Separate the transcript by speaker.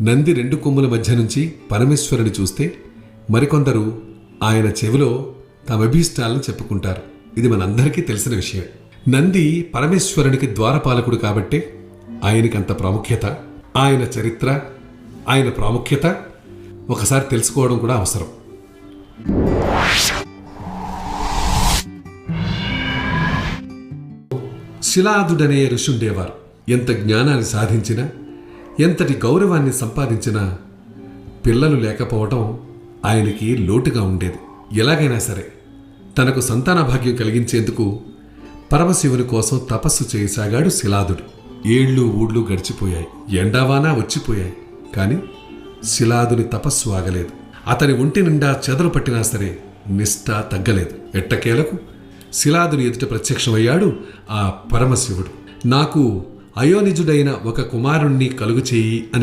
Speaker 1: నంది రెండు కొమ్ముల మధ్య నుంచి పరమేశ్వరుని చూస్తే మరికొందరు ఆయన చెవిలో తమ అభీష్టాలను చెప్పుకుంటారు. ఇది మనందరికీ తెలిసిన విషయం. నంది పరమేశ్వరునికి ద్వారపాలకుడు కాబట్టే ఆయనకి అంత ప్రాముఖ్యత. ఆయన చరిత్ర, ఆయన ప్రాముఖ్యత ఒకసారి తెలుసుకోవడం కూడా అవసరం. శిలాదుడనే ఋషుండేవారు. ఎంత జ్ఞానాన్ని సాధించినా, ఎంతటి గౌరవాన్ని సంపాదించినా పిల్లలు లేకపోవడం ఆయనకి లోటుగా ఉండేది. ఎలాగైనా సరే తనకు సంతాన భాగ్యం కలిగించేందుకు పరమశివుని కోసం తపస్సు చేయసాగాడు శిలాదుడు. ఏళ్ళు ఊళ్ళు గడిచిపోయాయి, ఎండావానా వచ్చిపోయాయి. కాని శిలాదుని తపస్సు ఆగలేదు. అతని ఒంటి నిండా చెదలు పట్టినా సరే నిష్ఠ తగ్గలేదు. ఎట్టకేలకు శిలాదుని ఎదుట ప్రత్యక్షమయ్యాడు ఆ పరమశివుడు. నాకు అయోనిజుడైన ఒక కుమారుణ్ణి కలుగు చేయి అని